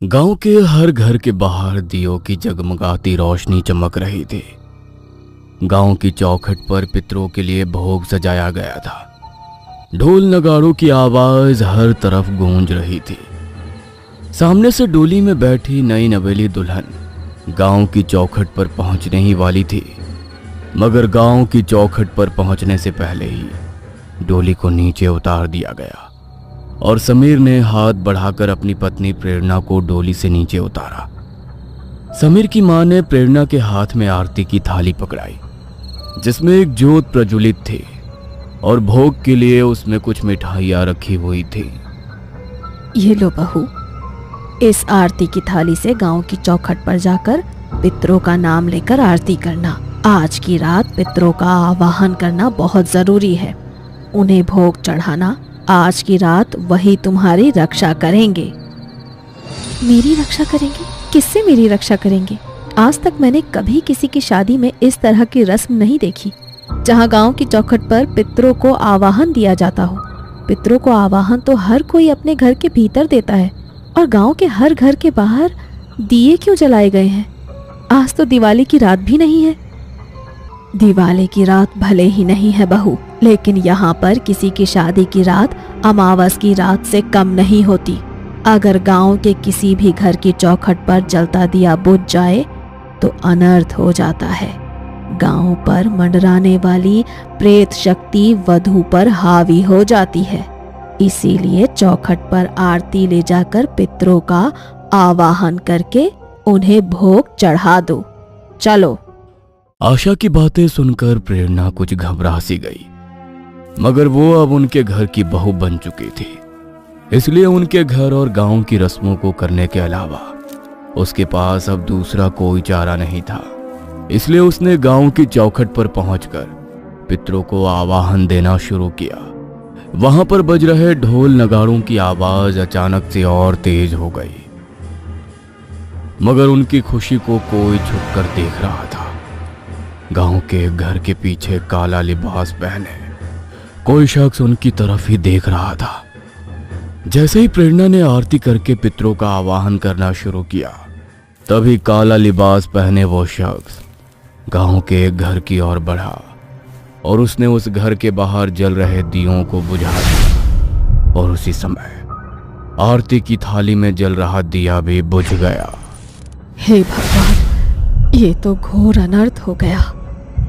गांव के हर घर के बाहर दियों की जगमगाती रोशनी चमक रही थी। गांव की चौखट पर पितरों के लिए भोग सजाया गया था। ढोल नगाड़ों की आवाज हर तरफ गूंज रही थी। सामने से डोली में बैठी नई नवेली दुल्हन गांव की चौखट पर पहुंचने ही वाली थी, मगर गांव की चौखट पर पहुंचने से पहले ही डोली को नीचे उतार दिया गया और समीर ने हाथ बढ़ाकर अपनी पत्नी प्रेरणा को डोली से नीचे उतारा। समीर की मां ने प्रेरणा के हाथ में आरती की थाली पकड़ाई, जिसमें एक जोत प्रज्वलित थी और भोग के लिए उसमें कुछ मिठाइयां रखी हुई थी। ये लो बहू, इस आरती की थाली से गांव की चौखट पर जाकर पितरों का नाम लेकर आरती करना। आज की रात पितरों का आवाहन करना बहुत जरूरी है। उन्हें भोग चढ़ाना। आज की रात वही तुम्हारी रक्षा करेंगे। मेरी रक्षा करेंगे? किससे मेरी रक्षा करेंगे? आज तक मैंने कभी किसी की शादी में इस तरह की रस्म नहीं देखी, जहां गांव की चौखट पर पितरों को आवाहन दिया जाता हो। पितरों को आवाहन तो हर कोई अपने घर के भीतर देता है, और गांव के हर घर के बाहर दिए क्यों जलाए गए हैं? आज तो दिवाली की रात भी नहीं है। दिवाली की रात भले ही नहीं है बहू, लेकिन यहाँ पर किसी की शादी की रात अमावस की रात से कम नहीं होती। अगर गांव के किसी भी घर की चौखट पर जलता दिया बुझ जाए तो अनर्थ हो जाता है। गांव पर मंडराने वाली प्रेत शक्ति वधू पर हावी हो जाती है। इसीलिए चौखट पर आरती ले जाकर पितरों का आवाहन करके उन्हें भोग चढ़ा दो। चलो। आशा की बातें सुनकर प्रेरणा कुछ घबरा सी गई, मगर वो अब उनके घर की बहू बन चुकी थी। इसलिए उनके घर और गांव की रस्मों को करने के अलावा उसके पास अब दूसरा कोई चारा नहीं था। इसलिए उसने गांव की चौखट पर पहुंचकर पितरों को आवाहन देना शुरू किया। वहां पर बज रहे ढोल नगाड़ों की आवाज अचानक से और तेज हो गई, मगर उनकी खुशी को कोई छुप कर देख रहा था। गांव के घर के पीछे काला लिबास पहने कोई शख्स उनकी तरफ ही देख रहा था। जैसे ही प्रेरणा ने आरती करके पितरों का आवाहन करना शुरू किया, तभी काला लिबास पहने वो शख्स गांव के एक घर की ओर बढ़ा और उसने उस घर के बाहर जल रहे दियों को बुझा दिया, और उसी समय आरती की थाली में जल रहा दिया भी बुझ गया। हे भगवान, ये तो घोर अनर्थ हो गया।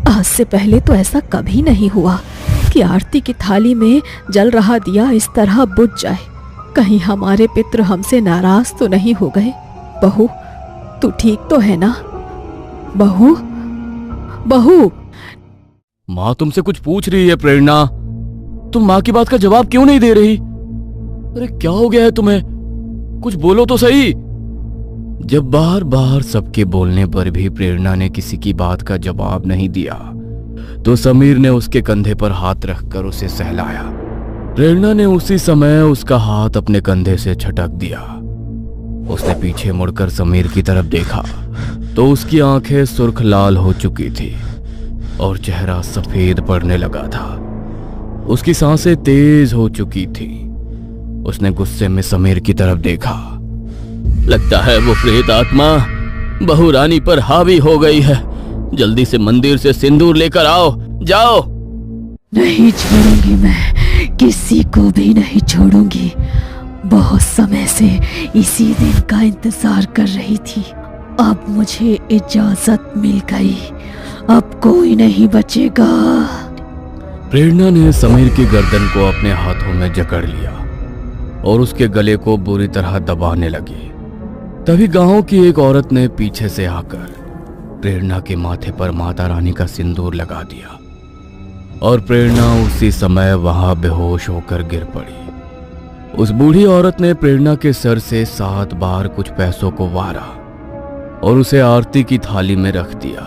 आज से पहले तो ऐसा कभी नहीं हुआ कि आरती की थाली में जल रहा दिया इस तरह बुझ जाए। कहीं हमारे पितृ हमसे नाराज तो नहीं हो गए? बहू, तू ठीक तो है ना? बहू, बहू। माँ तुमसे कुछ पूछ रही है प्रेरणा। तुम माँ की बात का जवाब क्यों नहीं दे रही? अरे क्या हो गया है तुम्हें? कुछ बोलो तो सही। जब बार बार सबके बोलने पर भी प्रेरणा ने किसी की बात का जवाब नहीं दिया, तो समीर ने उसके कंधे पर हाथ रखकर उसे सहलाया। प्रेरणा ने उसी समय उसका हाथ अपने कंधे से झटक दिया। उसने पीछे मुड़कर समीर की तरफ देखा तो उसकी आंखें सुर्ख लाल हो चुकी थी और चेहरा सफेद पड़ने लगा था। उसकी सांसें तेज हो चुकी थी। उसने गुस्से में समीर की तरफ देखा। लगता है वो प्रेत आत्मा बहू रानी पर हावी हो गई है। जल्दी से मंदिर से सिंदूर लेकर आओ, जाओ। नहीं छोड़ूंगी, मैं किसी को भी नहीं छोड़ूंगी। बहुत समय से इसी दिन का इंतजार कर रही थी। अब मुझे इजाजत मिल गई। अब कोई नहीं बचेगा। प्रेरणा ने समीर की गर्दन को अपने हाथों में जकड़ लिया और उसके गले को बुरी तरह दबाने लगी। तभी गांव की एक औरत ने पीछे से आकर प्रेरणा के माथे पर माता रानी का सिंदूर लगा दिया और प्रेरणा उसी समय वहां बेहोश होकर गिर पड़ी। उस बूढ़ी औरत ने प्रेरणा के सर से 7 बार कुछ पैसों को वारा और उसे आरती की थाली में रख दिया।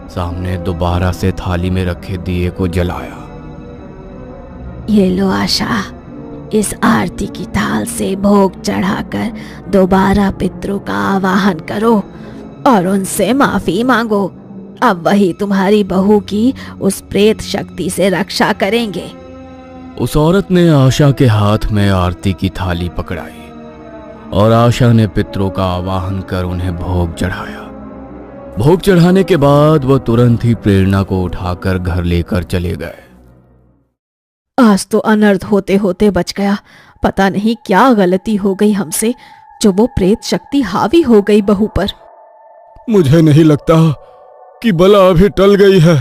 सामने दोबारा से थाली में रखे दिए को जलाया। ये लो आशा, इस आरती की थाल से भोग चढ़ाकर दोबारा पितरों का आवाहन करो और उनसे माफी मांगो। अब वही तुम्हारी बहू की उस प्रेत शक्ति से रक्षा करेंगे। उस औरत ने आशा के हाथ में आरती की थाली पकड़ाई और आशा ने पितरों का आवाहन कर उन्हें भोग चढ़ाया। भोग चढ़ाने के बाद वह तुरंत ही प्रेरणा को उठाकर घर लेकर चले गए। आज तो अनर्थ होते होते बच गया। पता नहीं क्या गलती हो गई हमसे जो वो प्रेत शक्ति हावी हो गई बहू पर। मुझे नहीं लगता कि बला अभी टल गई है।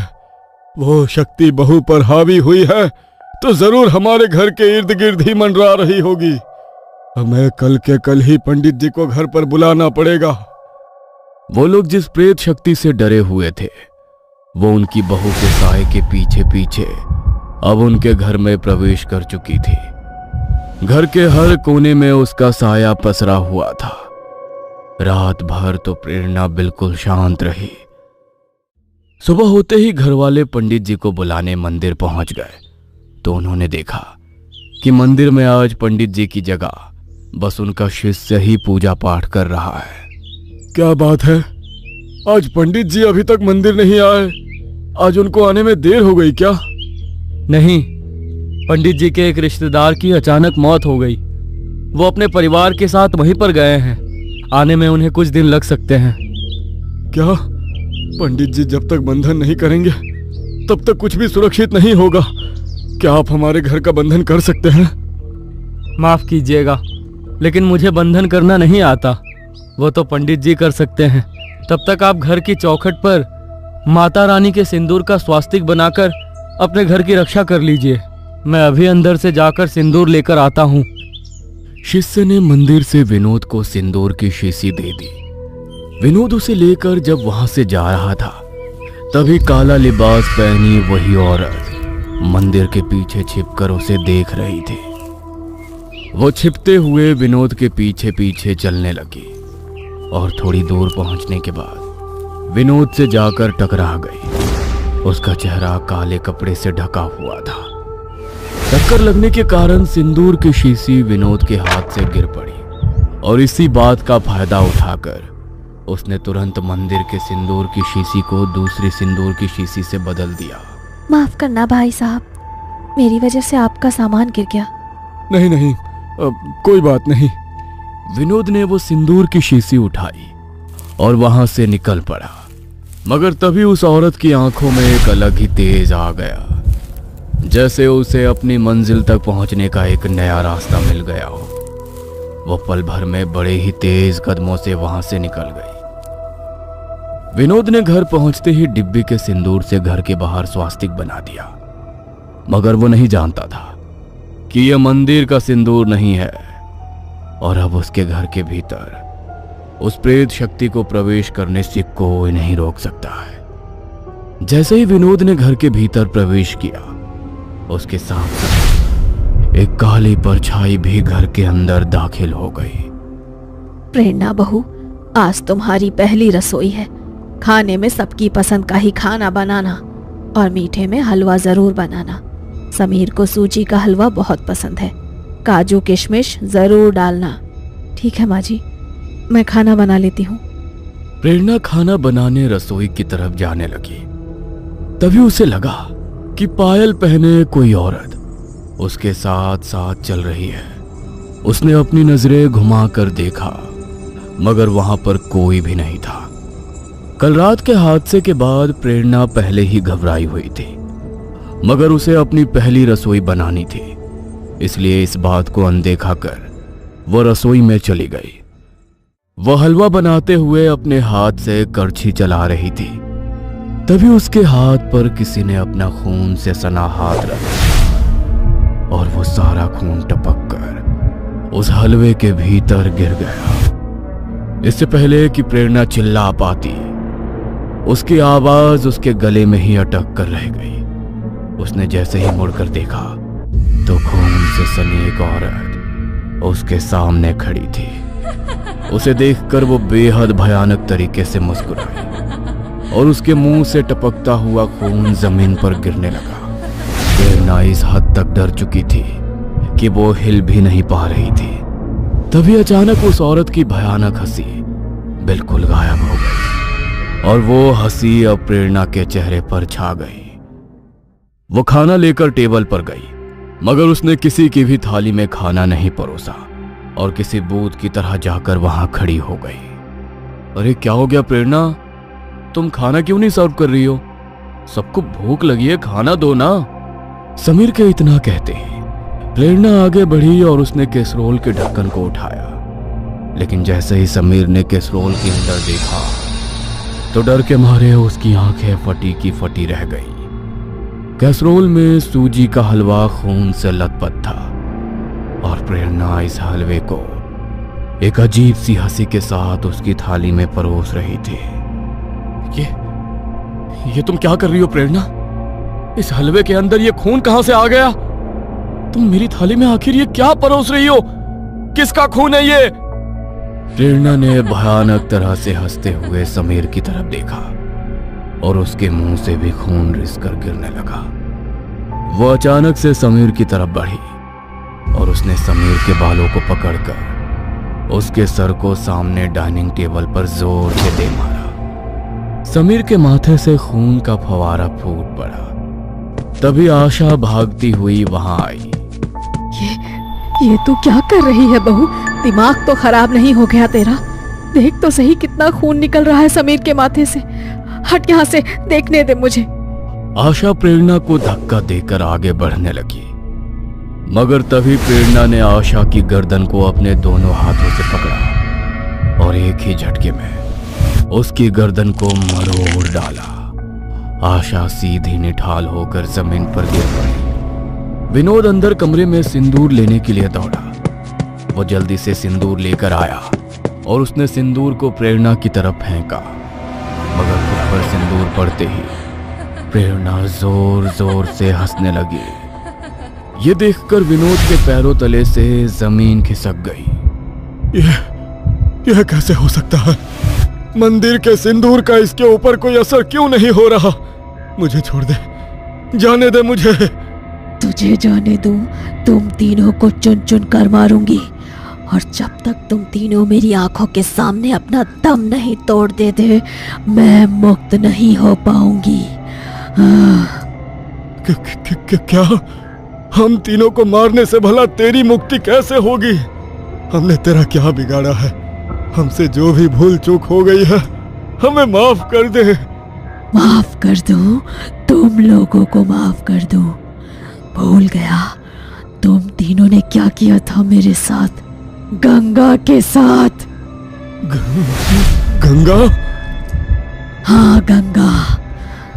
वो शक्ति बहू पर हावी हुई है तो जरूर हमारे घर के इर्द गिर्द ही मंडरा रही होगी। हमें कल के कल ही पंडित जी को घर पर बुलाना पड़ेगा। वो लोग जिस प्रेत शक्ति से डरे हुए थे वो उनकी बहू के साए के पीछे पीछे अब उनके घर में प्रवेश कर चुकी थी। घर के हर कोने में उसका साया पसरा हुआ था। रात भर तो प्रेरणा बिल्कुल शांत रही। सुबह होते ही घर वाले पंडित जी को बुलाने मंदिर पहुंच गए तो उन्होंने देखा कि मंदिर में आज पंडित जी की जगह बस उनका शिष्य ही पूजा पाठ कर रहा है। क्या बात है, आज पंडित जी अभी तक मंदिर नहीं आए? आज उनको आने में देर हो गई क्या? नहीं, पंडित जी के एक रिश्तेदार की अचानक मौत हो गई। वो अपने परिवार के साथ वहीं पर गए हैं। आने में उन्हें कुछ दिन लग सकते हैं। क्या? पंडित जी जब तक बंधन नहीं करेंगे तब तक कुछ भी सुरक्षित नहीं होगा। क्या आप हमारे घर का बंधन कर सकते हैं? माफ कीजिएगा, लेकिन मुझे बंधन करना नहीं आता। वो तो पंडित जी कर सकते हैं। तब तक आप घर की चौखट पर माता रानी के सिंदूर का स्वास्तिक बनाकर अपने घर की रक्षा कर लीजिए। मैं अभी अंदर से जाकर सिंदूर लेकर आता हूँ। शिष्य ने मंदिर से विनोद को सिंदूर की शीशी दे दी। विनोद उसे लेकर जब वहां से जा रहा था तभी काला लिबास पहनी वही औरत मंदिर के पीछे छिपकर उसे देख रही थी। वो छिपते हुए विनोद के पीछे पीछे चलने लगी और थोड़ी दूर पहुंचने के बाद विनोद से जाकर टकरा गई। उसका चेहरा काले कपड़े से ढका हुआ था। टक्कर लगने के कारण सिंदूर की शीशी विनोद के हाथ से गिर पड़ी और इसी बात का फायदा उठाकर उसने तुरंत मंदिर के सिंदूर की शीशी को दूसरी सिंदूर की शीशी से बदल दिया। माफ करना भाई साहब, मेरी वजह से आपका सामान गिर गया। नहीं नहीं, कोई बात नहीं। विनोद ने वो सिंदूर की शीशी उठाई और वहां से निकल पड़ा। मगर तभी उस औरत की आंखों में एक अलग ही तेज आ गया, जैसे उसे अपनी मंजिल तक पहुंचने का एक नया रास्ता मिल गया हो। वो पल भर में बड़े ही तेज कदमों से वहां से निकल गई। विनोद ने घर पहुंचते ही डिब्बी के सिंदूर से घर के बाहर स्वास्तिक बना दिया। मगर वो नहीं जानता था कि यह मंदिर का सिंदूर नहीं है और अब उसके घर के भीतर उस प्रेत शक्ति को प्रवेश करने से कोई नहीं रोक सकता है। जैसे ही विनोद ने घर के भीतर प्रवेश किया उसके साथ साथ एक काली परछाई भी घर के अंदर दाखिल हो गई। प्रेरणा बहू, आज तुम्हारी पहली रसोई है। खाने में सबकी पसंद का ही खाना बनाना और मीठे में हलवा जरूर बनाना। समीर को सूजी का हलवा बहुत पसंद है। काजू किशमिश जरूर डालना। ठीक है माँ जी, मैं खाना बना लेती हूँ। प्रेरणा खाना बनाने रसोई की तरफ जाने लगी। तभी उसे लगा कि पायल पहने कोई औरत उसके साथ साथ चल रही है। उसने अपनी नजरें घुमाकर देखा मगर वहां पर कोई भी नहीं था। कल रात के हादसे के बाद प्रेरणा पहले ही घबराई हुई थी, मगर उसे अपनी पहली रसोई बनानी थी, इसलिए इस बात को अनदेखा कर वो रसोई में चली गई। वह हलवा बनाते हुए अपने हाथ से करछी चला रही थी। तभी उसके हाथ पर किसी ने अपना खून से सना हाथ रखा और वो सारा खून टपक कर उस हलवे के भीतर गिर गया। इससे पहले कि प्रेरणा चिल्ला पाती, उसकी आवाज उसके गले में ही अटक कर रह गई। उसने जैसे ही मुड़कर देखा तो खून से सनी एक औरत उसके सामने खड़ी थी। उसे देखकर वो बेहद भयानक तरीके से मुस्कुराई और उसके मुंह से टपकता हुआ खून जमीन पर गिरने लगा। प्रेरणा इस हद तक डर चुकी थी कि वो हिल भी नहीं पा रही थी। तभी अचानक उस औरत की भयानक हंसी बिल्कुल गायब हो गई और वो हंसी अब प्रेरणा के चेहरे पर छा गई। वो खाना लेकर टेबल पर गई, मगर उसने किसी की भी थाली में खाना नहीं परोसा। और किसी बूथ की तरह जाकर वहां खड़ी हो गई। अरे क्या हो गया प्रेरणा, तुम खाना क्यों नहीं सर्व कर रही हो? सबको भूख लगी है, खाना दो ना। समीर के इतना कहते ही प्रेरणा आगे बढ़ी और उसने कैसरोल के ढक्कन को उठाया। लेकिन जैसे ही समीर ने कैसरोल के अंदर देखा तो डर के मारे उसकी आंखें फटी की फटी रह गई। कैसरोल में सूजी का हलवा खून से लथपथ था और प्रेरणा इस हलवे को एक अजीब सी हंसी के साथ उसकी थाली में परोस रही थी। ये तुम क्या कर रही हो प्रेरणा? इस हलवे के अंदर ये खून कहां से आ गया? तुम मेरी थाली में आखिर ये क्या परोस रही हो? किसका खून है ये? प्रेरणा ने भयानक तरह से हंसते हुए समीर की तरफ देखा और उसके मुंह से भी खून रिसकर गिरने लगा। वो अचानक से समीर की तरफ बढ़ी और उसने समीर के बालों को पकड़कर उसके सर को सामने डाइनिंग टेबल पर जोर से दे मारा। समीर के माथे से खून का फवारा फूट पड़ा। तभी आशा भागती हुई वहां आई। ये तू क्या कर रही है बहू? दिमाग तो खराब नहीं हो गया तेरा? देख तो सही कितना खून निकल रहा है समीर के माथे से। हट यहाँ से, देखने दे मुझे। आशा प्रेरणा को धक्का देकर आगे बढ़ने लगी, मगर तभी प्रेरणा ने आशा की गर्दन को अपने दोनों हाथों से पकड़ा और एक ही झटके में उसकी गर्दन को मरोड़ डाला। आशा सीधी निठाल होकर जमीन पर गिर पड़ी। विनोद अंदर कमरे में सिंदूर लेने के लिए दौड़ा। वो जल्दी से सिंदूर लेकर आया और उसने सिंदूर को प्रेरणा की तरफ फेंका, मगर खुद पर सिंदूर पड़ते ही प्रेरणा जोर जोर से हंसने लगी। ये देखकर विनोद के पैरों तले से जमीन खिसक गई। यह कैसे हो सकता है? मंदिर के सिंदूर का इसके ऊपर कोई असर क्यों नहीं हो रहा? मुझे छोड़ दे, जाने दे मुझे। तुझे जाने दूं? तुम तीनों को चुन चुन कर मारूंगी और जब तक तुम तीनों मेरी आंखों के सामने अपना दम नहीं तोड़ देते मैं मुक्त नहीं हो पाऊंगी। क्या? हम तीनों को मारने से भला तेरी मुक्ति कैसे होगी? हमने तेरा क्या बिगाड़ा है? हमसे जो भी भूल चूक हो गई है हमें माफ कर दे। माफ कर दूं? तुम लोगों को माफ कर दूं? भूल गया तुम तीनों ने क्या किया था मेरे साथ, गंगा के साथ। गंगा? हाँ गंगा,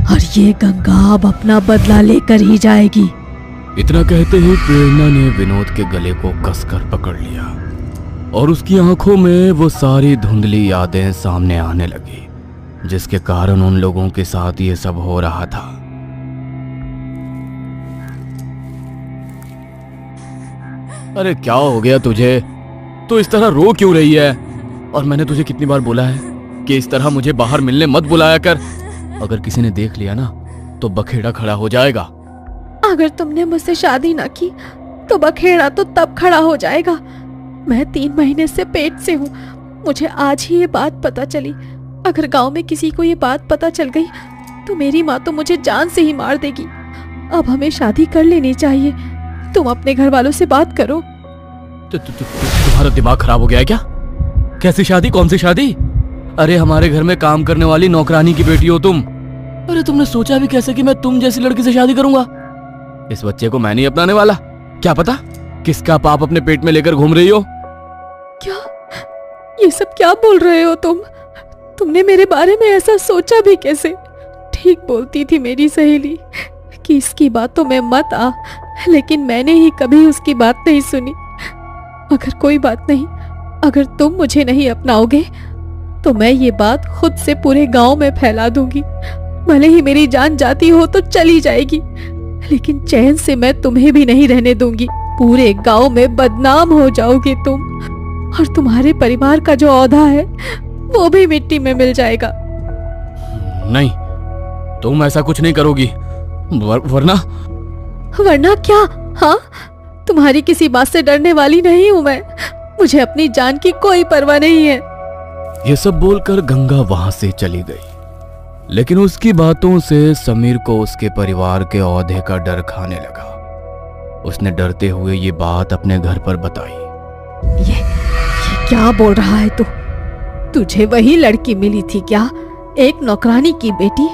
और ये गंगा अब अपना बदला लेकर ही जाएगी। इतना कहते ही प्रेरणा ने विनोद के गले को कसकर पकड़ लिया और उसकी आंखों में वो सारी धुंधली यादें सामने आने लगी जिसके कारण उन लोगों के साथ ये सब हो रहा था। अरे क्या हो गया तुझे? तू इस तरह रो क्यों रही है? और मैंने तुझे कितनी बार बोला है कि इस तरह मुझे बाहर मिलने मत बुलाया कर। अगर किसी ने देख लिया ना तो बखेड़ा खड़ा हो जाएगा। अगर तुमने मुझसे शादी ना की तो बखेड़ा तो तब खड़ा हो जाएगा। मैं 3 महीने से पेट से हूँ। मुझे आज ही ये बात पता चली। अगर गांव में किसी को ये बात पता चल गई तो मेरी माँ तो मुझे जान से ही मार देगी। अब हमें शादी कर लेनी चाहिए। तुम अपने घर वालों से बात करो। तुम्हारा दिमाग खराब हो गया है क्या? कैसी शादी? कौन सी शादी? अरे हमारे घर में काम करने वाली नौकरानी की बेटी हो तुम। अरे तुमने सोचा भी कैसे कि मैं तुम जैसी लड़की से शादी करूंगा? इस बच्चे को मैं नहीं अपनाने वाला। क्या पता किसका पाप अपने पेट में लेकर घूम रही हो। क्या? ये सब क्या बोल रहे हो तुम? तुमने मेरे बारे में ऐसा सोचा भी कैसे? ठीक बोलती थी मेरी सहेली कि इसकी बातों में मत आ, लेकिन मैंने ही कभी उसकी बात नहीं सुनी। अगर कोई बात नहीं, अगर तुम मुझे नहीं अपनाओगे तो मैं ये बात खुद से पूरे गांव में फैला दूंगी। भले ही मेरी जान जाती हो तो चली जाएगी, लेकिन चैन से मैं तुम्हें भी नहीं रहने दूंगी। पूरे गांव में बदनाम हो जाओगे तुम, और तुम्हारे परिवार का जो औहदा है वो भी मिट्टी में मिल जाएगा। नहीं, तुम ऐसा कुछ नहीं करोगी। वरना क्या? हाँ, तुम्हारी किसी बात से डरने वाली नहीं हूं मैं। मुझे अपनी जान की कोई परवाह नहीं है। ये सब बोलकर गंगा वहां से चली गई, लेकिन उसकी बातों से समीर को उसके परिवार के औहदे का डर खाने लगा। उसने डरते हुए ये बात अपने घर पर बताई। क्या बोल रहा है तू? तुझे वही लड़की मिली थी क्या, एक नौकरानी की बेटी?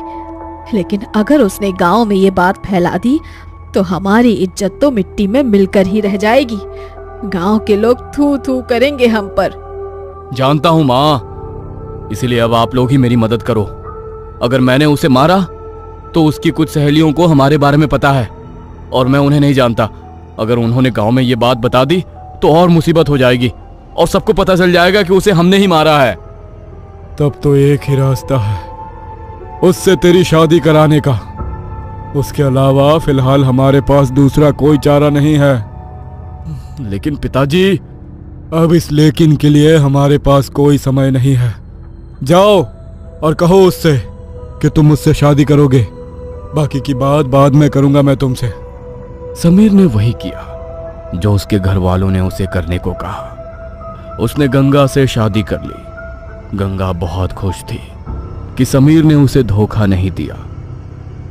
लेकिन अगर उसने गांव में ये बात फैला दी तो हमारी इज्जत तो मिट्टी में मिलकर ही रह जाएगी। गांव के लोग थू थू करेंगे हम पर। जानता हूं माँ, इसीलिए अब आप लोग ही मेरी मदद करो। अगर मैंने उसे मारा तो उसकी कुछ सहेलियों को हमारे बारे में पता है और मैं उन्हें नहीं जानता। अगर उन्होंने गांव में ये बात बता दी तो और मुसीबत हो जाएगी और सबको पता चल जाएगा कि उसे हमने ही मारा है। तब तो एक ही रास्ता है, उससे तेरी शादी कराने का। उसके अलावा फिलहाल हमारे पास दूसरा कोई चारा नहीं है। लेकिन पिताजी। अब इस लेकिन के लिए हमारे पास कोई समय नहीं है। जाओ और कहो उससे कि तुम मुझसे शादी करोगे। बाकी की बात बाद में करूंगा मैं तुमसे। समीर ने वही किया जो उसके घर वालों ने उसे करने को कहा। उसने गंगा से शादी कर ली। गंगा बहुत खुश थी कि समीर ने उसे धोखा नहीं दिया,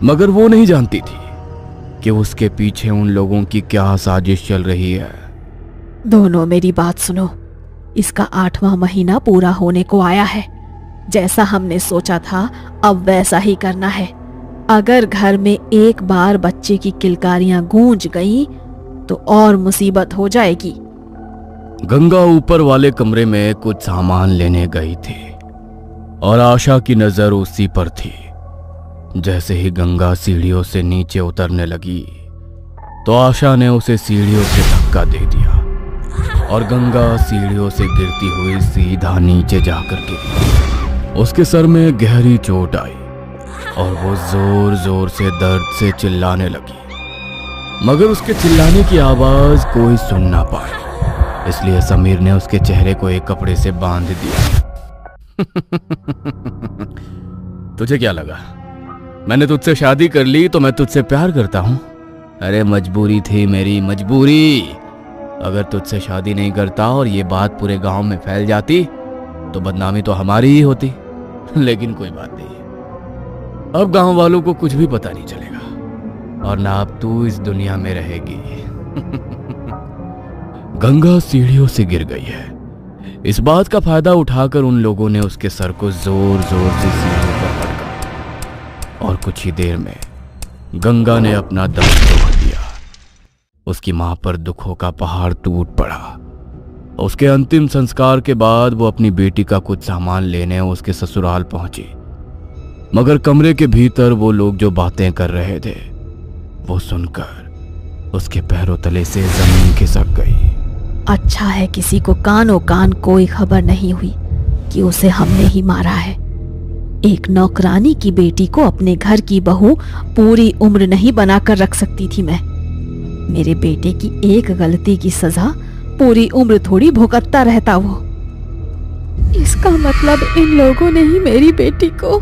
मगर वो नहीं जानती थी कि उसके पीछे उन लोगों की क्या साजिश चल रही है। दोनों मेरी बात सुनो, इसका 8वां महीना पूरा होने को आया है। जैसा हमने सोचा था अब वैसा ही करना है। अगर घर में एक बार बच्चे की किलकारियां गूंज गई तो और मुसीबत हो जाएगी। गंगा ऊपर वाले कमरे में कुछ सामान लेने गई थी और आशा की नजर उसी पर थी। जैसे ही गंगा सीढ़ियों से नीचे उतरने लगी तो आशा ने उसे सीढ़ियों से धक्का दे दिया और गंगा सीढ़ियों से गिरती हुई सीधा नीचे जाकर गिरी। उसके सर में गहरी चोट आई और वो जोर जोर से दर्द से चिल्लाने लगी, मगर उसके चिल्लाने की आवाज कोई सुन ना पाए। इसलिए समीर ने उसके चेहरे को एक कपड़े से बांध दिया। तुझे क्या लगा मैंने तुझसे शादी कर ली तो मैं तुझसे प्यार करता हूं? अरे मजबूरी थी मेरी, मजबूरी। अगर तुझसे शादी नहीं करता और ये बात पूरे गांव में फैल जाती तो बदनामी तो हमारी ही होती। लेकिन कोई बात नहीं, अब गांव वालों को कुछ भी पता नहीं चलेगा और ना अब तू इस दुनिया में रहेगी। गंगा सीढ़ियों से गिर गई है। इस बात का फायदा उठाकर उन लोगों ने उसके सर को जोर जोर से सीढ़ियों पर पटका और कुछ ही देर में गंगा ने अपना दम तोड़ दिया। उसकी मां पर दुखों का पहाड़ टूट पड़ा। उसके अंतिम संस्कार के बाद वो अपनी बेटी का कुछ सामान लेने उसके ससुराल पहुंची, मगर कमरे के भीतर वो लोग जो बातें कर रहे थे वो सुनकर उसके पैरों तले से जमीन खिसक गई। अच्छा है किसी को कानो कान कोई खबर नहीं हुई कि उसे हमने ही मारा है। एक नौकरानी की बेटी को अपने घर की बहू पूरी उम्र नहीं बनाकर रख सकती थी मैं। मेरे बेटे की एक गलती की सजा पूरी उम्र थोड़ी भुगतता रहता वो। इसका मतलब इन लोगों ने ही मेरी बेटी को।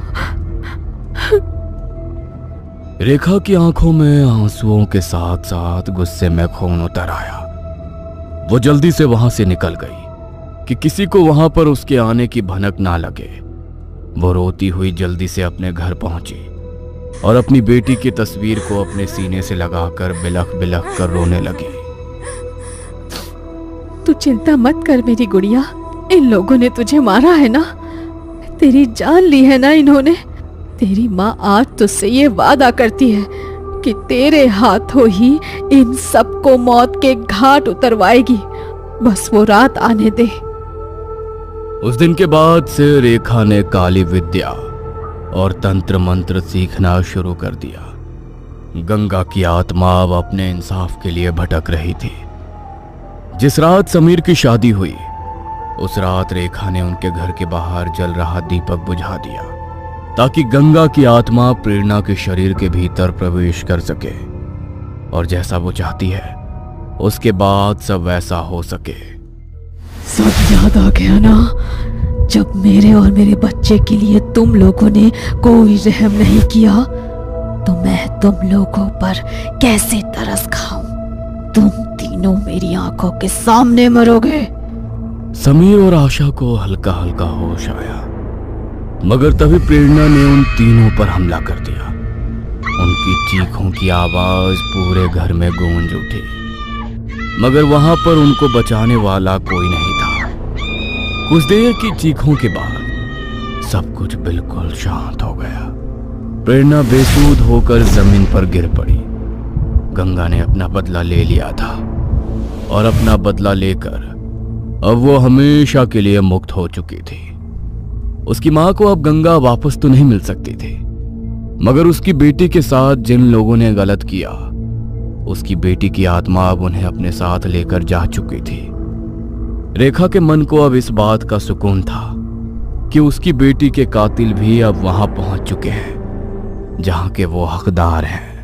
रेखा की आंखों में आंसुओं के साथ साथ गुस्से में खून उतर आया। वो जल्दी से वहां से निकल गई कि किसी को वहां पर उसके आने की भनक ना लगे। वो रोती हुई जल्दी से अपने घर पहुंची और अपनी बेटी की तस्वीर को अपने सीने से लगाकर बिलख बिलख कर रोने लगी। तू चिंता मत कर मेरी गुड़िया, इन लोगों ने तुझे मारा है ना, तेरी जान ली है ना इन्होंने। तेरी माँ आज तुझसे ये वादा करती है कि तेरे हाथों ही इन सबको मौत के घाट उतरवाएगी। बस वो रात आने दे। उस दिन के बाद से रेखा ने काली विद्या और तंत्र मंत्र सीखना शुरू कर दिया। गंगा की आत्मा अब अपने इंसाफ के लिए भटक रही थी। जिस रात समीर की शादी हुई उस रात रेखा ने उनके घर के बाहर जल रहा दीपक बुझा दिया ताकि गंगा की आत्मा प्रेरणा के शरीर के भीतर प्रवेश कर सके और जैसा वो चाहती है उसके बाद सब वैसा हो सके। सब याद आ गया ना, जब मेरे और मेरे बच्चे के लिए तुम लोगों ने कोई रहम नहीं किया तो मैं तुम लोगों पर कैसे तरस खाऊं। तुम तीनों मेरी आंखों के सामने मरोगे। समीर और आशा को हल्का हल्का होश आया, मगर तभी प्रेरणा ने उन तीनों पर हमला कर दिया। उनकी चीखों की आवाज पूरे घर में गूंज उठी, मगर वहां पर उनको बचाने वाला कोई नहीं था। कुछ देर की चीखों के बाद सब कुछ बिल्कुल शांत हो गया। प्रेरणा बेसुध होकर जमीन पर गिर पड़ी। गंगा ने अपना बदला ले लिया था और अपना बदला लेकर अब वो हमेशा के लिए मुक्त हो चुकी थी। उसकी मां को अब गंगा वापस तो नहीं मिल सकती थी, मगर उसकी बेटी के साथ जिन लोगों ने गलत किया, उसकी बेटी की आत्मा अब उन्हें अपने साथ लेकर जा चुकी थी। रेखा के मन को अब इस बात का सुकून था कि उसकी बेटी के कातिल भी अब वहां पहुंच चुके हैं जहां के वो हकदार हैं।